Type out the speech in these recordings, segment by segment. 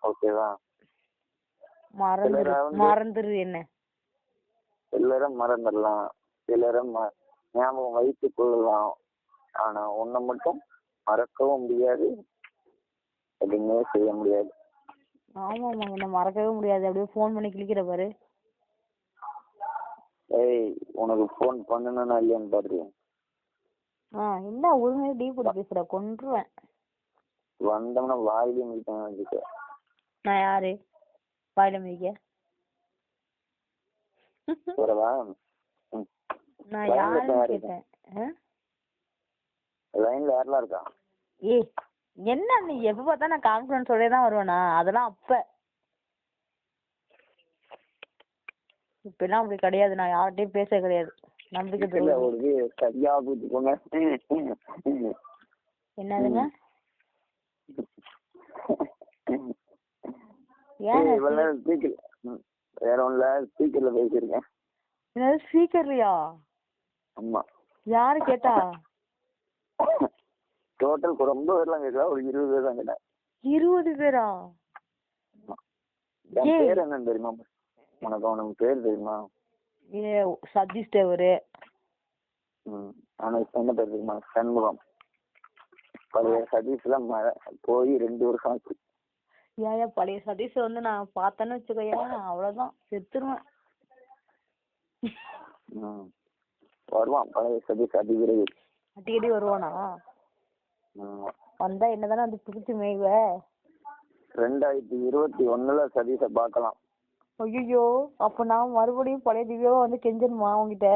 ஓகேவா? மறந்துரு என்ன சிலரை மறந்துடலாம், சிலரை ஞாபகம் வைத்துக் கொள்ளலாம். ஆனா ஒன்ன மட்டும் மறக்கவும் முடியாது, எதுவுமே செய்ய முடியாது. ஆமாமா, என்ன மறக்கவே முடியாது. அப்படியே போன் பண்ணி கிளிக்கிற பாரு. ஏய், உனக்கு போன் பண்ணணும்னா இல்லையான்னு பாரு. என்ன ஒழுங்கு டீ போட்டு பேசுற, கொன்றுவேன். வந்தோம்னா வாயிலே மிதிக்க. நான் யாரு வாயில மிதிக்க? நான் யாருன்னு கேட்டேன். லைன்ல யாரெல்லாம் இருக்கா? ஏய், என்ன நீ எப்ப பார்த்தா நான் கான்ஃபரன்ஸோட தான் வருவேனா? அதெல்லாம் அப்ப. இப்ப எல்லாம் அப்படி கிடையாது. நான் யார்கிட்டயும் பேச கிடையாது. நம்பிக்கை சரியா போட்டுக்கோங்க. என்னதுங்க? வேற ஒண்ணுல ஸ்பீக்கர்ல பேசிருக்கேன். என்னது ஸ்பீக்கர்லயா? ஆமா. யாரு கேட்டா? டோட்டல் ரொம்ப பேர்லாம் கேட்கல, ஒரு 20 பேர் தான் கேட்டேன். 20 பேரா? என் பேர் என்னன்னு தெரியுமா உனக்கு? அவனுக்கு பேர் தெரியுமா? சதீஷ் தேவரு. அவனுக்கு என்ன பேர் தெரியுமா? சண்முகம். பழைய சதீஷ்ல போய் 2 வருஷம் ஆச்சு. ஏன் பழைய சதீஷ் வந்து நான் பார்த்தேன்னு வச்சுக்கோயா, அவ்வளவுதான், செத்துருவேன். வருவான் பழைய சதீஷ் அடிக்கடி வருவானா? வந்தா என்னதானே வந்து புடிச்சு மேய்வ? 2021 சதீஷ பாக்கலாம். ஐயோ, அப்ப நான் மறுபடியும் பழைய திவ்யாவா வந்து கெஞ்சணுமா உங்ககிட்ட?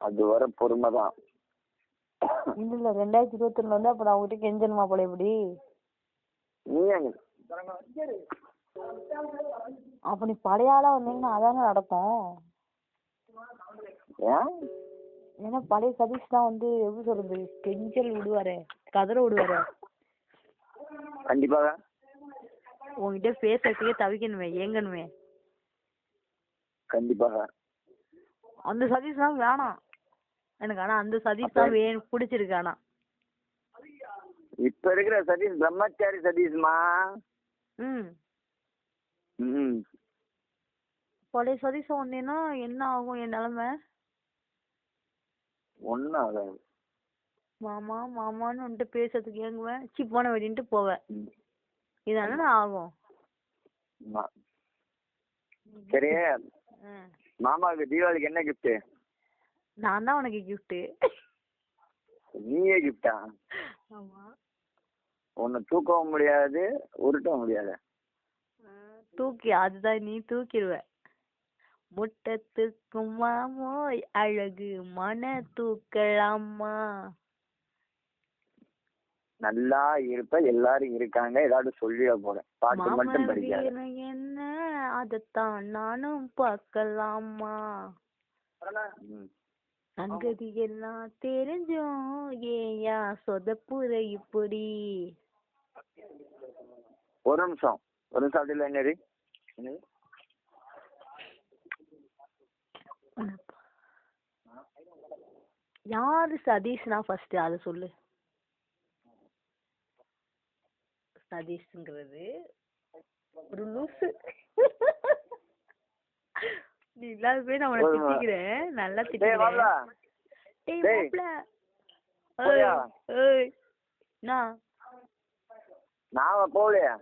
அது வர பொறுமைதான். இல்ல 2021 வந்து அப்ப நான் உங்ககிட்ட கெஞ்சணுமா பழையபடி? நீ அப்ப நீ பழைய ஆளா வந்தீங்கன்னா அதாங்க நடக்கும். ஏன்னா பழைய சதீஷ் தான் வந்து எப்படி சொல்றது, கெஞ்சல் விடுவாரு, கதற விடுவாரு. கண்டிப்பாக உங்ககிட்ட பேசுறதுக்கே தவிக்கணுமே, ஏங்கணுமே. கண்டிப்பாக அந்த சதீஷ் தான் வேணாம் எனக்கு. ஆனா அந்த சதீஷ் தான் பிடிச்சிருக்கு. ஆனா இப்ப இருக்கிற சதீஷ் பிரம்மச்சாரி சதீஷ்மா. பழைய சதீஷ் வந்தீங்கன்னா என்ன ஆகும் என் நிலைமை? ஒன்னும் ஆகாது. மாமா மாமான்னு வந்துட்டு பேசுறதுக்கு ஏங்குவேன், போன வெடின்ட்டு போவேன். இதான ஆகும். சரி, மாமாவுக்கு தீபாவளிக்கு என்ன கிஃப்ட்? நான் தான் உனக்கு கிஃப்ட். நீயே கிஃப்டா? ஆமா. உன்னை தூக்கவும் முடியாது, உருட்டவும் முடியாது. அதுதான் நீ தூக்கிடுவ. முட்டத்துக்கும் மாமோய் அழகு மன தூக்கலாமா. நல்லா இருப்ப, எல்லாரும் இருக்காங்க, ஏதாவது சொல்லிட போறேன். பாட்டு மட்டும் படிக்காத. என்ன அதத்தான் நானும் பார்க்கலாமா. சங்கதி எல்லாம் தெரிஞ்சும் ஏயா சொதப்புற இப்படி. ஒரு நிமிஷம் அப்படில என்னது? யாரு சதீஷ்னா ஃபர்ஸ்ட் அத சொல்லு. சதீஷ்ங்கிறது ஒரு லூசு. நீ இல்லாத போய் நான் உன்னை திட்டிக்கிறேன், நல்லா திட்டிக்கிறேன். நாங்க போலையா?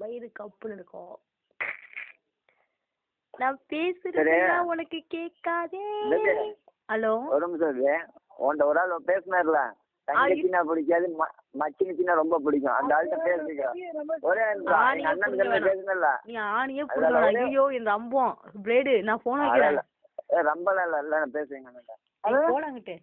வயிறு கப்புன்னு இருக்கும். நான் பேசுறது உனக்கு கேட்காதே. ஹலோ, ஒரு நிமிஷம். உன்ட ஒரு ஆள் பேசினார்ல, தங்கச்சினா பிடிக்காது, மச்சினா ரொம்ப பிடிக்கும். அந்த ஆள்கிட்ட பேசுங்க. ஒரே அண்ணன் பேசுனல நீ ஆணியே புடிக்கல. ஐயோ என் ரம்பம் பிளேடு. நான் போன் வைக்கிறேன். ரம்பலாம் இல்ல, பேசுங்க. போலாங்கிட்டு